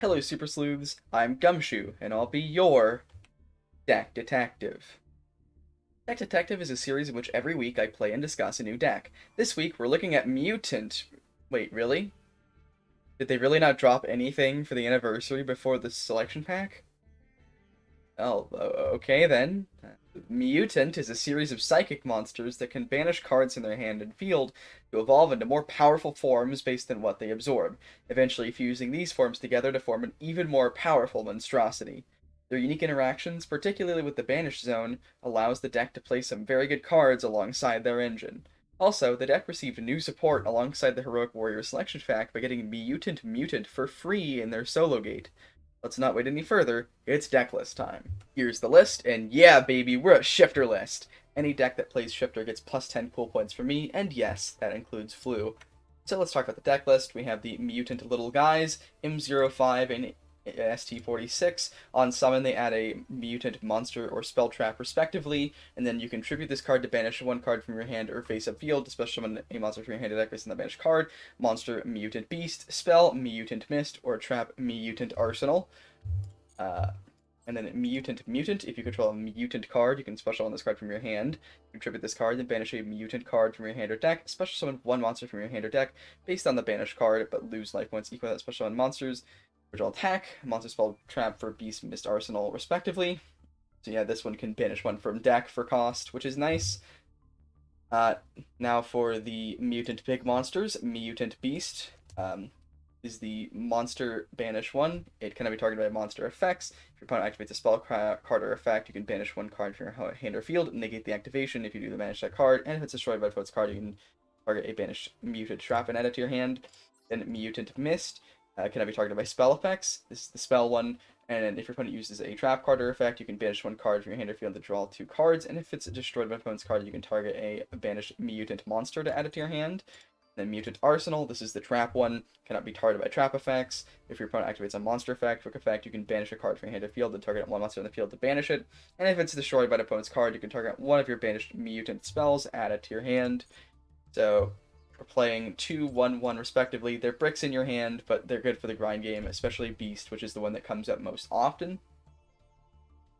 Hello, Super Sleuths. I'm Gumshu, and I'll be your deck detective. Deck Detective is a series in which every week I play and discuss a new deck. This week we're looking at Myutant. Wait, really? Did they really not drop anything for the anniversary before the selection pack? Oh, okay then. Myutant is a series of psychic monsters that can banish cards in their hand and field to evolve into more powerful forms based on what they absorb, eventually fusing these forms together to form an even more powerful monstrosity. Their unique interactions, particularly with the Banish Zone, allows the deck to play some very good cards alongside their engine. Also, the deck received new support alongside the Heroic Warrior selection pack by getting Myutant Mutant for free in their solo gate. Let's not wait any further, it's deck list time. Here's the list, and yeah, baby, we're a shifter list. Any deck that plays shifter gets plus 10 cool points from me, and yes, that includes Flu. So let's talk about the deck list. We have the Mutant Little Guys, M05 and ST46. On summon, they add a mutant monster or spell trap, respectively, and then you can tribute this card to banish one card from your hand or face up field to special summon a monster from your hand to deck based on the banished card. Monster Mutant Beast, spell Mutant Mist, or trap Mutant Arsenal. Uh, and then Mutant, if you control a mutant card, you can special summon this card from your hand. You tribute this card, then banish a mutant card from your hand or deck. Special summon one monster from your hand or deck based on the banished card, but lose life points equal to that special summon monsters. Original attack, monster spell trap for Beast, Mist, Arsenal, respectively. So yeah, this one can banish one from deck for cost, which is nice. Uh, Now for the mutant big monsters, Mutant Beast. Is the monster banish one. It cannot be targeted by monster effects. If your opponent activates a spell card or effect, you can banish one card from your hand or field, negate the activation if you do the banish that card, and if it's destroyed by the opponent's card, you can target a banished mutant trap and add it to your hand. Then Mutant Mist cannot be targeted by spell effects. This is the spell one, and if your opponent uses a trap card or effect, you can banish one card from your hand or field to draw two cards, and if it's destroyed by the opponent's card, you can target a banished mutant monster to add it to your hand. Then Mutant Arsenal, this is the trap one, cannot be targeted by trap effects. If your opponent activates a monster effect, quick effect, you can banish a card from your hand or field and target one monster in the field to banish it. And if it's destroyed by the opponent's card, you can target one of your banished mutant spells, add it to your hand. So we're playing 2/1/1 respectively. They're bricks in your hand, but they're good for the grind game, especially Beast, which is the one that comes up most often.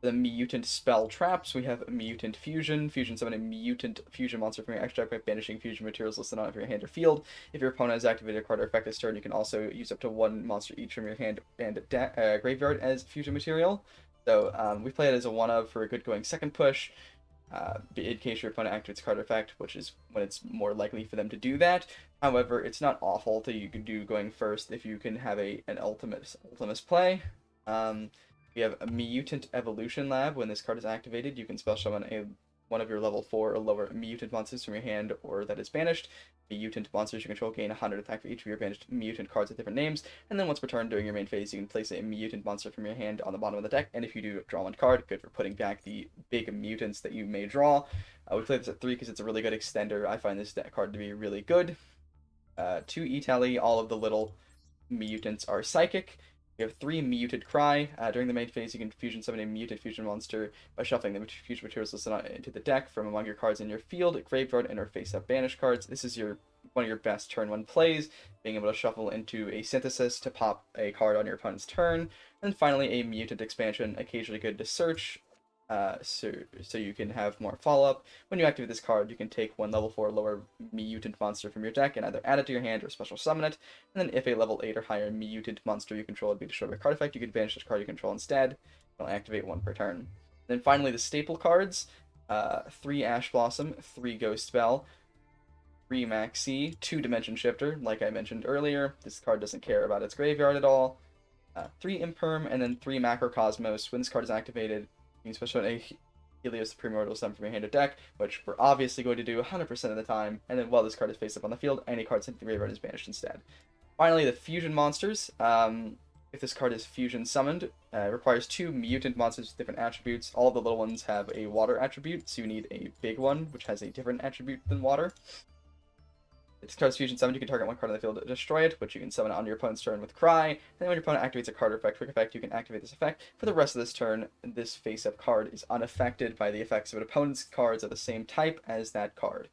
The mutant spell traps, we have mutant fusion. Fusion summon a mutant fusion monster from your extract by banishing fusion materials listed on it from your hand or field. If your opponent has activated a card or effect this turn, you can also use up to one monster each from your hand and graveyard as fusion material. So we play it as a one of for a good going second push. In case your opponent activates a card or effect, which is when it's more likely for them to do that. However, it's not awful to you can do going first if you can have an ultimate play. We have a Mutant Evolution Lab. When this card is activated, you can special summon one of your level 4 or lower mutant monsters from your hand or that is banished. Mutant monsters you control gain 100 attack for each of your banished mutant cards with different names. And then once per turn during your main phase, you can place a mutant monster from your hand on the bottom of the deck. And if you do draw one card, good for putting back the big mutants that you may draw. We play this at 3 because it's a really good extender. I find this deck card to be really good. 2 E-Tally, all of the little mutants are psychic. We have 3 Muted Cry. During the main phase, you can fusion summon a muted fusion monster by shuffling the fusion materials listed into the deck from among your cards in your field, graveyard, and or face-up banish cards. This is one of your best turn 1 plays, being able to shuffle into a synthesis to pop a card on your opponent's turn. And finally, a mutant expansion, occasionally good to search, so you can have more follow-up. When you activate this card, you can take one level 4 lower mutant monster from your deck and either add it to your hand or special summon it. And then if a level 8 or higher mutant monster you control would be destroyed by a card effect, you can banish this card you control instead. You'll activate one per turn. Then finally the staple cards, 3 Ash Blossom, 3 Ghost Spell, 3 Maxi, 2 Dimension Shifter, like I mentioned earlier. This card doesn't care about its graveyard at all. 3 Imperm, and then 3 Macrocosmos. When this card is activated, you can special a Helios the Primordial Summon from your hand or deck, which we're obviously going to do 100% of the time, and then while this card is face up on the field, any card sent to the graveyard is banished instead. Finally, the Fusion Monsters. If this card is Fusion Summoned, it requires 2 mutant monsters with different attributes. All of the little ones have a water attribute, so you need a big one, which has a different attribute than water. If this card is Fusion Summoned, you can target one card on the field to destroy it, which you can summon on your opponent's turn with Cry. And then when your opponent activates a card or effect, quick effect, you can activate this effect. For the rest of this turn, this face-up card is unaffected by the effects of an opponent's cards of the same type as that card.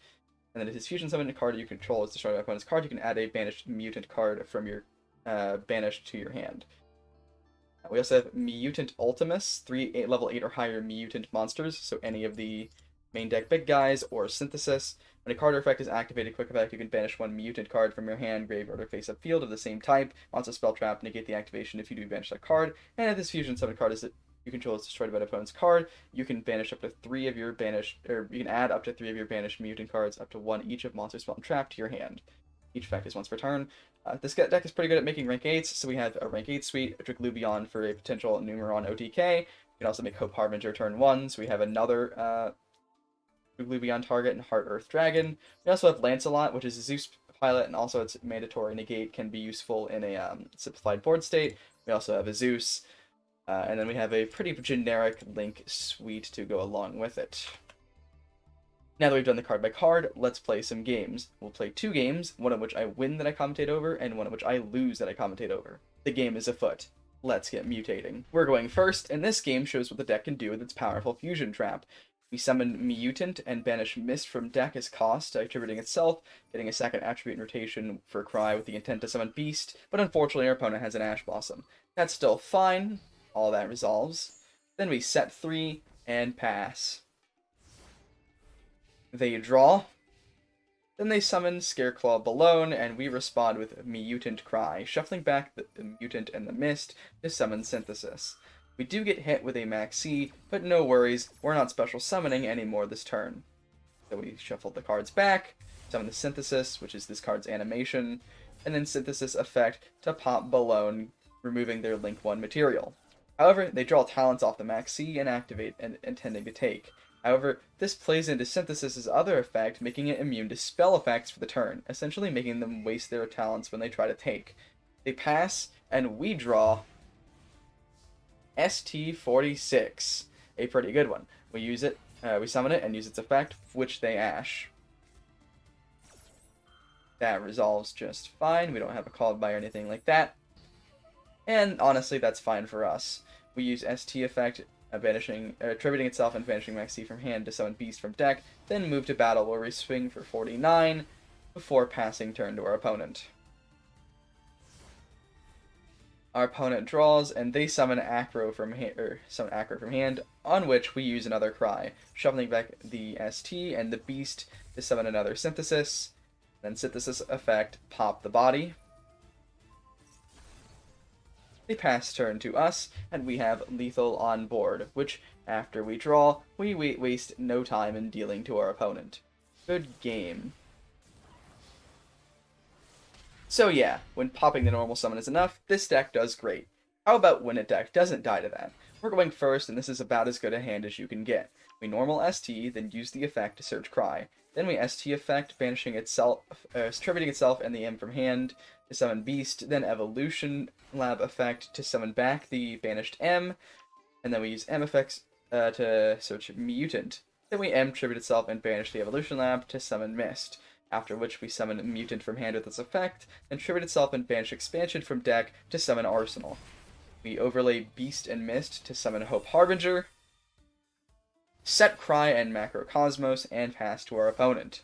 And then if this Fusion Summoned card you control is destroyed by opponent's card, you can add a banished mutant card from your banished to your hand. We also have Myutant Ultimus, 3 level 8 or higher mutant monsters, so any of the main deck big guys or Synthesis. When a card or effect is activated, quick effect, you can banish one mutant card from your hand, graveyard, or face-up field of the same type. Monster spell trap, negate the activation if you do banish that card. And if this fusion summon card is you control is destroyed by an opponent's card, you can banish up to 3 of your banished, or you can add up to 3 of your banished mutant cards, up to 1 each of monster spell and trap to your hand. Each effect is once per turn. This deck is pretty good at making rank 8s, so we have a rank 8 suite, a Driglubion for a potential Numeron OTK. We can also make Hope Harbinger turn 1, so we have another Driglubion target and Heart Earth Dragon. We also have Lancelot, which is a Zeus pilot, and also its mandatory negate can be useful in a simplified board state. We also have a Zeus, and then we have a pretty generic Link suite to go along with it. Now that we've done the card by card, let's play some games. We'll play 2 games, one of which I win that I commentate over, and one of which I lose that I commentate over. The game is afoot. Let's get mutating. We're going first, and this game shows what the deck can do with its powerful fusion trap. We summon Myutant and banish Mist from deck as cost, attributing itself, getting a second attribute in rotation for Cry with the intent to summon Beast, but unfortunately our opponent has an Ash Blossom. That's still fine. All that resolves. Then we set 3 and pass. They draw. Then they summon Scareclaw Balone, and we respond with Myutant Cry, shuffling back the Mutant and the Mist to summon Synthesis. We do get hit with a Maxi, but no worries, we're not special summoning anymore this turn. So we shuffle the cards back, summon the Synthesis, which is this card's animation, and then Synthesis effect to pop Balone, removing their Link 1 material. However, they draw talents off the Maxi and activate and intending to take. However, this plays into Synthesis's other effect, making it immune to spell effects for the turn, essentially making them waste their talents when they try to take. They pass, and we draw ST46, a pretty good one. We use it, we summon it and use its effect, which they ash. That resolves just fine. We don't have a called by or anything like that. And honestly, that's fine for us. We use ST effect, attributing itself and banishing Maxi from hand to summon Beast from deck, then move to battle where we swing for 49 before passing turn to our opponent. Our opponent draws, and they summon Acro from hand, on which we use another Cry, shuffling back the ST and the Beast to summon another Synthesis. Then Synthesis effect, pop the body. They pass turn to us, and we have Lethal on board, which, after we draw, we waste no time in dealing to our opponent. Good game. So yeah, when popping the normal summon is enough, this deck does great. How about when a deck doesn't die to that? We're going first, and this is about as good a hand as you can get. We normal ST, then use the effect to search Cry. Then we ST effect, banishing itself, attributing itself and the M from hand to summon Beast, then Evolution Lab effect to summon back the banished M, and then we use M effects to search Mutant. Then we M tribute itself and banish the Evolution Lab to summon Mist, after which we summon Mutant from hand with its effect, then tribute itself and banish Expansion from deck to summon Arsenal. We overlay Beast and Mist to summon Hope Harbinger, set Cry and Macrocosmos, and pass to our opponent.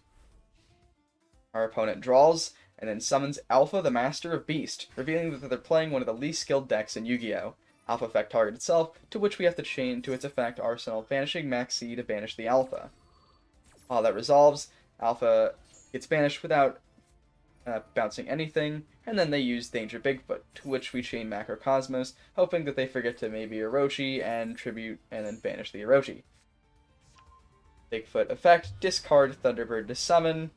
Our opponent draws, and then summons Alpha the Master of Beast, revealing that they're playing one of the least skilled decks in Yu-Gi-Oh! Alpha effect target itself, to which we have to chain to its effect Arsenal, banishing Maxi to banish the Alpha. While that resolves, Alpha gets banished without bouncing anything, and then they use Danger Bigfoot, to which we chain Macrocosmos, hoping that they forget to maybe Orochi and tribute and then banish the Orochi. Bigfoot effect, discard Thunderbird to summon,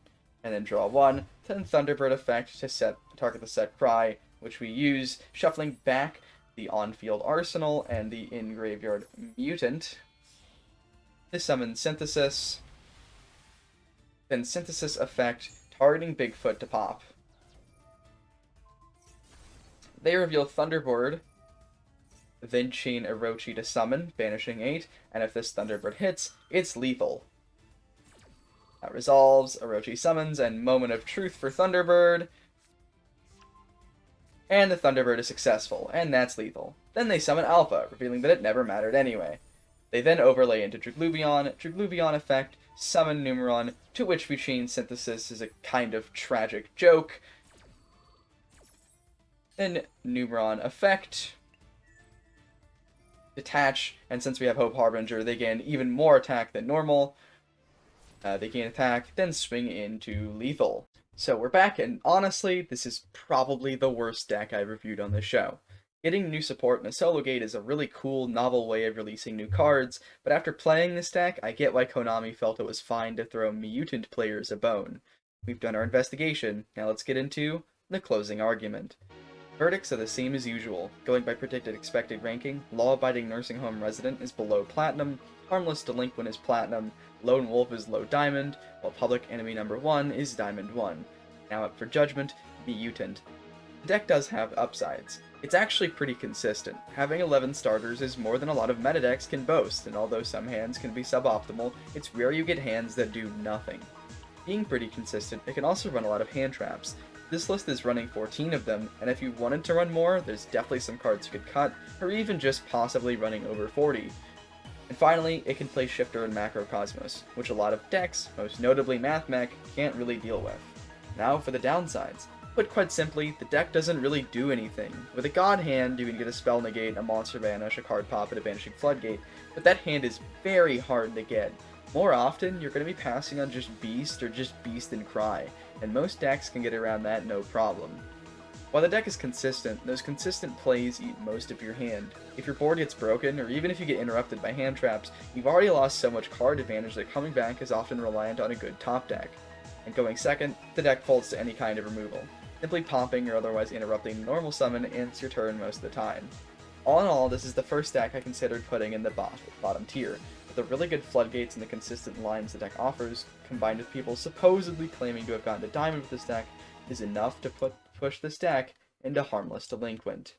and then draw 1, then Thunderbird effect to target the set Cry, which we use, shuffling back the on-field Arsenal and the in-graveyard Mutant to summon Synthesis, then Synthesis effect, targeting Bigfoot to pop. They reveal Thunderbird, then chain Orochi to summon, banishing 8, and if this Thunderbird hits, it's lethal. That resolves, Orochi summons, and Moment of Truth for Thunderbird. And the Thunderbird is successful, and that's lethal. Then they summon Alpha, revealing that it never mattered anyway. They then overlay into Driglubion effect, summon Numeron, to which we chain Synthesis as a kind of tragic joke. Then Numeron effect, detach, and since we have Hope Harbinger, they gain even more attack than normal. They gain attack, then swing into lethal. So we're back, and honestly, this is probably the worst deck I've reviewed on this show. Getting new support in a solo gate is a really cool, novel way of releasing new cards, but after playing this deck, I get why Konami felt it was fine to throw Myutant players a bone. We've done our investigation, now let's get into the closing argument. Verdicts are the same as usual. Going by predicted expected ranking, law-abiding nursing home resident is below platinum, harmless delinquent is platinum, lone wolf is low diamond, while public enemy number 1 is diamond 1. Now up for judgment, Myutant. The deck does have upsides. It's actually pretty consistent. Having 11 starters is more than a lot of meta decks can boast, and although some hands can be suboptimal, it's rare you get hands that do nothing. Being pretty consistent, it can also run a lot of hand traps. This list is running 14 of them, and if you wanted to run more, there's definitely some cards you could cut, or even just possibly running over 40. And finally, it can play Shifter and Macrocosmos, which a lot of decks, most notably MathMech, can't really deal with. Now for the downsides. Put quite simply, the deck doesn't really do anything. With a God hand, you can get a Spell Negate, a Monster Banish, a Card Pop, and a Banishing Floodgate, but that hand is very hard to get. More often, you're going to be passing on just Beast or just Beast and Cry, and most decks can get around that no problem. While the deck is consistent, those consistent plays eat most of your hand. If your board gets broken, or even if you get interrupted by hand traps, you've already lost so much card advantage that coming back is often reliant on a good top deck. And going second, the deck folds to any kind of removal. Simply popping or otherwise interrupting a normal summon ends your turn most of the time. All in all, this is the first deck I considered putting in the bottom tier. But the really good floodgates and the consistent lines the deck offers, combined with people supposedly claiming to have gotten to diamond with this deck, is enough to push this deck into harmless delinquent.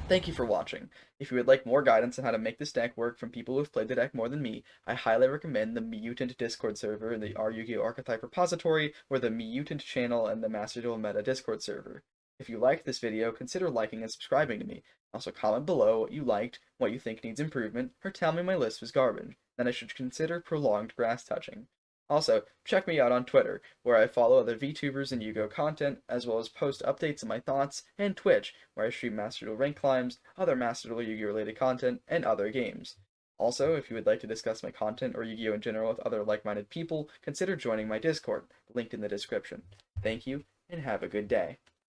Thank you for watching. If you would like more guidance on how to make this deck work from people who have played the deck more than me, I highly recommend the Myutant Discord server in the Our Yu-Gi-Oh! Archetype repository, or the Myutant channel and the Master Duel Meta Discord server. If you liked this video, consider liking and subscribing to me. Also comment below what you liked, what you think needs improvement, or tell me my list was garbage. Then I should consider prolonged grass touching. Also, check me out on Twitter, where I follow other VTubers and Yu-Gi-Oh! Content, as well as post updates on my thoughts, and Twitch, where I stream Master Duel rank climbs, other Master Duel Yu-Gi-Oh! Related content, and other games. Also, if you would like to discuss my content or Yu-Gi-Oh! In general with other like-minded people, consider joining my Discord, linked in the description. Thank you, and have a good day.